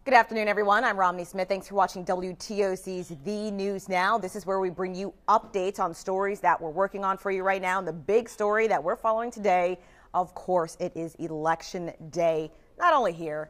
Good afternoon, everyone. I'm Romney Smith. Thanks for watching WTOC's The News Now. This is where we bring you updates on stories that we're working on for you right now. And the big story that we're following today, of course, it is Election Day, not only here,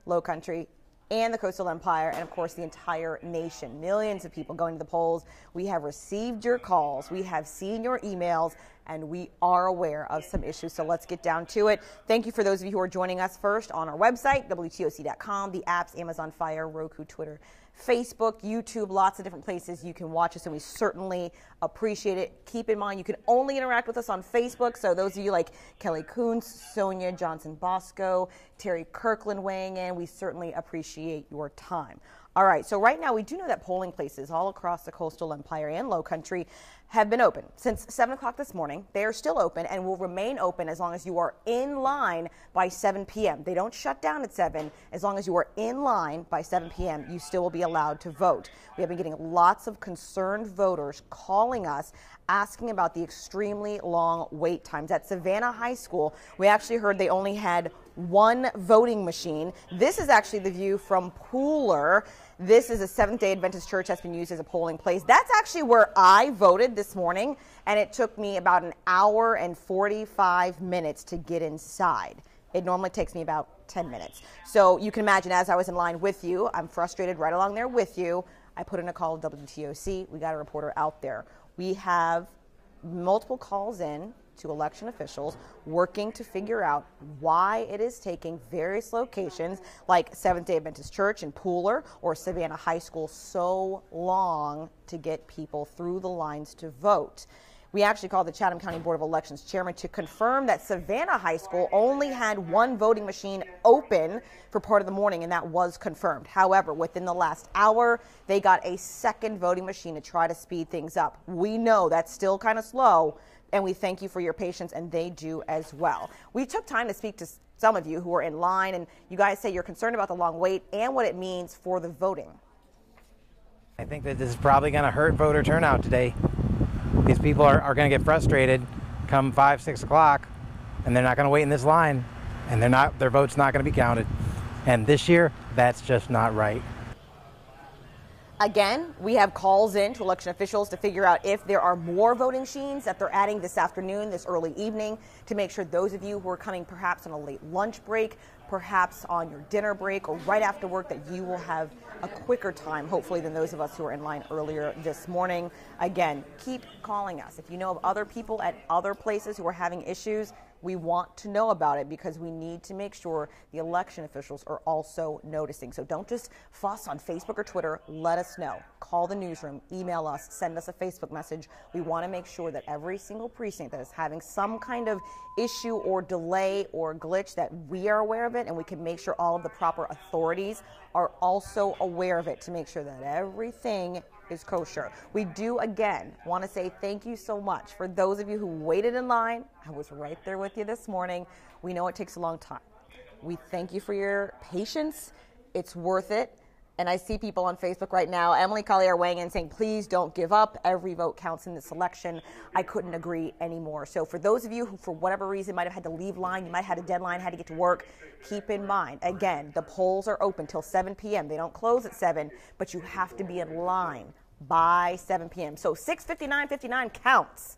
Lowcountry, and the Coastal Empire, and of course the entire nation. Millions of people going to the polls. We have received your calls, we have seen your emails, and we are aware of some issues. So let's get down to it. Thank you for those of you who are joining us first on our website, WTOC.com, the apps, Amazon Fire, Roku, Twitter, Facebook, YouTube, lots of different places you can watch us, and we certainly appreciate it. Keep in mind, you can only interact with us on Facebook, so those of you like Kelly Coons, Sonia Johnson Bosco, Terry Kirkland weighing in, we certainly appreciate your time. All right, so right now we do know that polling places all across the Coastal Empire and Lowcountry have been open since 7 o'clock this morning. They are still open and will remain open as long as you are in line by 7 p.m. They don't shut down at 7. As long as you are in line by 7 p.m., you still will be allowed to vote. We have been getting lots of concerned voters calling us asking about the extremely long wait times. At Savannah High School, we actually heard they only had one voting machine. This is actually the view from Pooler. This is a Seventh-day Adventist church that's been used as a polling place. That's actually where I voted this morning, and it took me about an hour and 45 minutes to get inside. It normally takes me about 10 minutes. So you can imagine, as I was in line with you, I'm frustrated right along there with you. I put in a call to WTOC. We got a reporter out there. We have multiple calls in to election officials working to figure out why it is taking various locations like Seventh-day Adventist Church in Pooler or Savannah High School so long to get people through the lines to vote. We actually called the Chatham County Board of Elections chairman to confirm that Savannah High School only had one voting machine open for part of the morning, and that was confirmed. However, within the last hour, they got a second voting machine to try to speed things up. We know that's still kind of slow, and we thank you for your patience, and they do as well. We took time to speak to some of you who are in line, and you guys say you're concerned about the long wait and what it means for the voting. I think that this is probably going to hurt voter turnout today. These people are going to get frustrated come 5, 6 o'clock, and they're not going to wait in this line, and their vote's not going to be counted. And this year, that's just not right. Again, we have calls in to election officials to figure out if there are more voting machines that they're adding this afternoon, this early evening, to make sure those of you who are coming perhaps on a late lunch break, perhaps on your dinner break or right after work, that you will have a quicker time, hopefully, than those of us who are in line earlier this morning. Again, keep calling us. If you know of other people at other places who are having issues, we want to know about it because we need to make sure the election officials are also noticing. So don't just fuss on Facebook or Twitter. Let us know. Call the newsroom, email us, send us a Facebook message. We want to make sure that every single precinct that is having some kind of issue or delay or glitch, that we are aware of it, and we can make sure all of the proper authorities are also aware of it to make sure that everything is kosher. We do, again, want to say thank you so much for those of you who waited in line. I was right there with you this morning. We know it takes a long time. We thank you for your patience. It's worth it. And I see people on Facebook right now, Emily Collier weighing in saying, please don't give up. Every vote counts in this election. I couldn't agree anymore. So for those of you who, for whatever reason, might have had to leave line, you might have had a deadline, had to get to work, keep in mind, again, the polls are open till 7 p.m. They don't close at 7, but you have to be in line by 7 p.m. So 6:59 counts.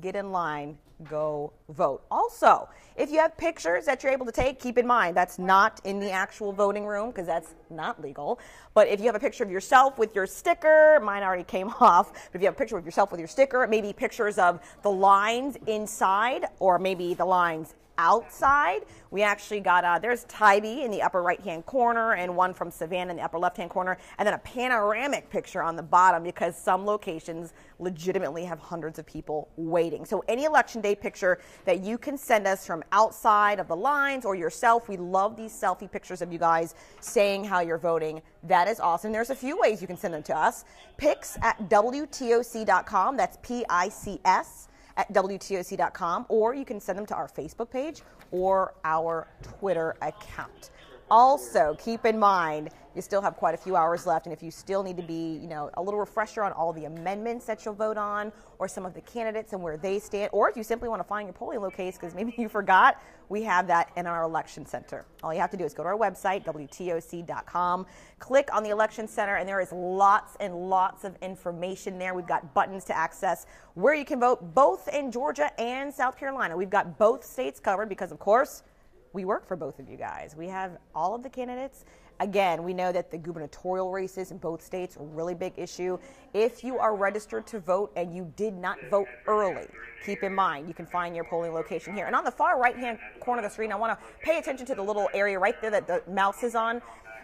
Get in line, go vote. Also, if you have pictures that you're able to take, keep in mind that's not in the actual voting room because that's not legal. But if you have a picture of yourself with your sticker, mine already came off, but if you have a picture of yourself with your sticker, maybe pictures of the lines inside or maybe the lines outside. We actually got, there's Tybee in the upper right-hand corner and one from Savannah in the upper left-hand corner, and then a panoramic picture on the bottom because some locations legitimately have hundreds of people waiting. So any election day picture that you can send us from outside of the lines or yourself, we love these selfie pictures of you guys saying how you're voting. That is awesome. There's a few ways you can send them to us. Pics at WTOC.com. That's PICS. at WTOC.com, or you can send them to our Facebook page or our Twitter account. Also, keep in mind, you still have quite a few hours left, and if you still need to be, a little refresher on all the amendments that you'll vote on, or some of the candidates and where they stand, or if you simply want to find your polling location because maybe you forgot, we have that in our election center. All you have to do is go to our website, WTOC.com, click on the election center, and there is lots and lots of information there. We've got buttons to access where you can vote, both in Georgia and South Carolina. We've got both states covered because, of course, we work for both of you guys. We have all of the candidates. Again, we know that the gubernatorial races in both states are a really big issue. If you are registered to vote and you did not vote early, keep in mind you can find your polling location here. And on the far right-hand corner of the screen, I want to pay attention to the little area right there that the mouse is on.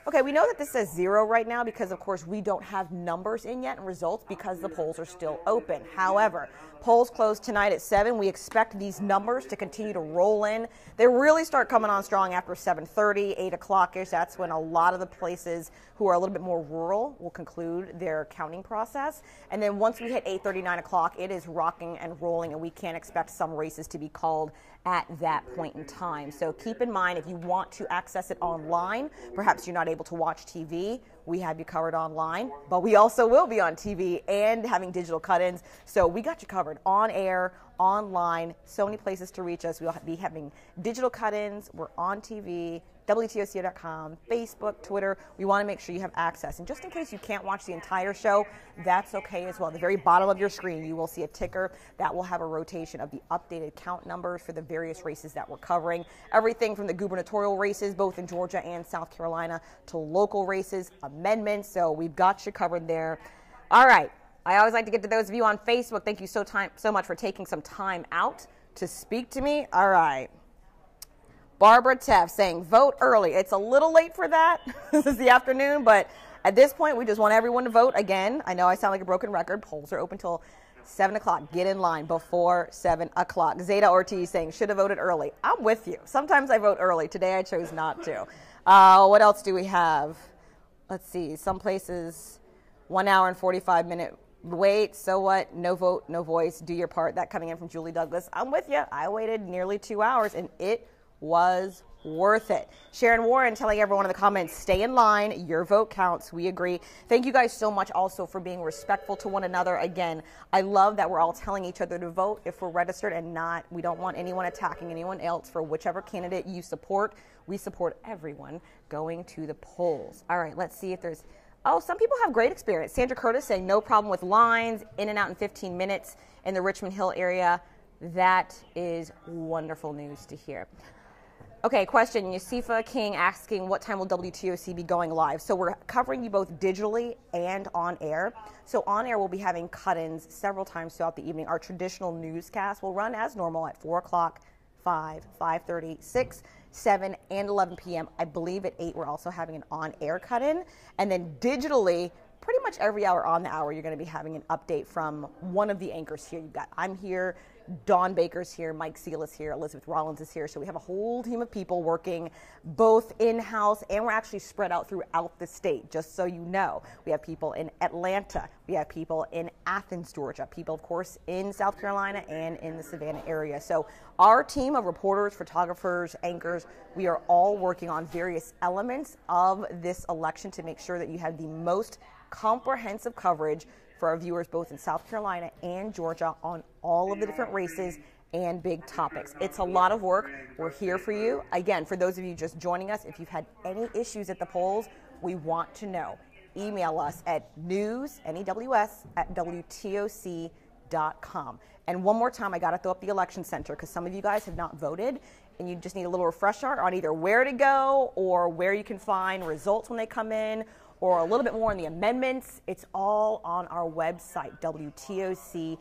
Okay, we know that this says 0 right now because, of course, we don't have numbers in yet and results because the polls are still open. However, polls close tonight at 7. We expect these numbers to continue to roll in. They really start coming on strong after 7:30, 8 o'clock-ish. That's when a lot of the places who are a little bit more rural will conclude their counting process. And then once we hit 8:30, 9 o'clock, it is rocking and rolling, and we can't expect some races to be called at that point in time. So keep in mind, if you want to access it online, perhaps you're not able to watch TV, we have you covered online, but we also will be on TV and having digital cut-ins. So we got you covered on air, online, so many places to reach us. We'll be having digital cut-ins. We're on TV, WTOC.com, Facebook, Twitter. We want to make sure you have access. And just in case you can't watch the entire show, that's okay as well. At the very bottom of your screen, you will see a ticker that will have a rotation of the updated count numbers for the various races that we're covering. Everything from the gubernatorial races, both in Georgia and South Carolina, to local races, amendments. So we've got you covered there. All right. I always like to get to those of you on Facebook. Thank you so much for taking some time out to speak to me. All right. Barbara Teff saying, vote early. It's a little late for that. This is the afternoon, but at this point, we just want everyone to vote. Again, I know I sound like a broken record. Polls are open till 7 o'clock. Get in line before 7 o'clock. Zeta Ortiz saying, should have voted early. I'm with you. Sometimes I vote early. Today I chose not to. What else do we have? Let's see. Some places, 1 hour and 45-minute wait. So what? No vote, no voice. Do your part. That coming in from Julie Douglas. I'm with you. I waited nearly 2 hours, and it was worth it. Sharon Warren telling everyone in the comments, stay in line. Your vote counts. We agree. Thank you guys so much also for being respectful to one another. Again, I love that we're all telling each other to vote if we're registered and not. We don't want anyone attacking anyone else for whichever candidate you support. We support everyone going to the polls. All right, let's see if there's... Oh, some people have great experience. Sandra Curtis saying no problem with lines, in and out in 15 minutes in the Richmond Hill area. That is wonderful news to hear. Okay, question. Yusifa King asking, what time will WTOC be going live? So we're covering you both digitally and on air. So on air, we'll be having cut-ins several times throughout the evening. Our traditional newscast will run as normal at 4 o'clock, 5, 5:30, 6, 7, and 11 p.m. I believe at 8, we're also having an on-air cut-in. And then digitally, pretty much every hour on the hour, you're going to be having an update from one of the anchors here. You've got, I'm here, Dawn Baker's here, Mike Seal is here, Elizabeth Rollins is here. So we have a whole team of people working both in-house, and we're actually spread out throughout the state, just so you know. We have people in Atlanta. We have people in Athens, Georgia. People, of course, in South Carolina and in the Savannah area. So our team of reporters, photographers, anchors, we are all working on various elements of this election to make sure that you have the most comprehensive coverage for our viewers both in South Carolina and Georgia on all of the different races and big topics. It's a lot of work. We're here for you. Again, for those of you just joining us, if you've had any issues at the polls, we want to know. Email us at news@WTOC.com. And one more time, I got to throw up the election center because some of you guys have not voted and you just need a little refresher on either where to go or where you can find results when they come in, or a little bit more on the amendments. It's all on our website, WTOC.com.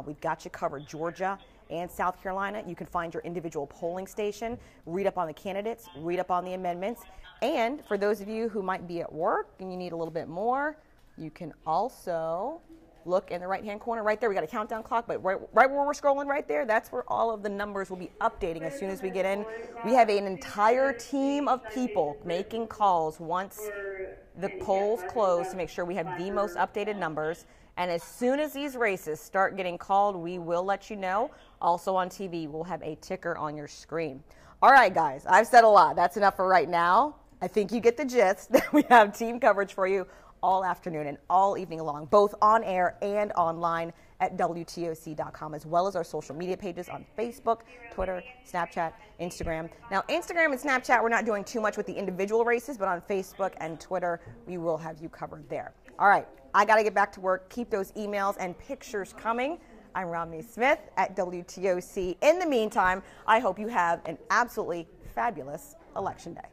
We've got you covered, Georgia and South Carolina. You can find your individual polling station, read up on the candidates, read up on the amendments. And for those of you who might be at work and you need a little bit more, you can also look in the right-hand corner right there. We got a countdown clock, but right where we're scrolling right there, that's where all of the numbers will be updating as soon as we get in. We have an entire team of people making calls once the polls close to make sure we have the most updated numbers. And as soon as these races start getting called, we will let you know. Also on TV, we'll have a ticker on your screen. All right, guys, I've said a lot. That's enough for right now. I think you get the gist. We have team coverage for you all afternoon and all evening long, both on air and online at WTOC.com, as well as our social media pages on Facebook, Twitter, Snapchat, Instagram. Now, Instagram and Snapchat, we're not doing too much with the individual races, but on Facebook and Twitter, we will have you covered there. All right, I got to get back to work. Keep those emails and pictures coming. I'm Romney Smith at WTOC. In the meantime, I hope you have an absolutely fabulous Election Day.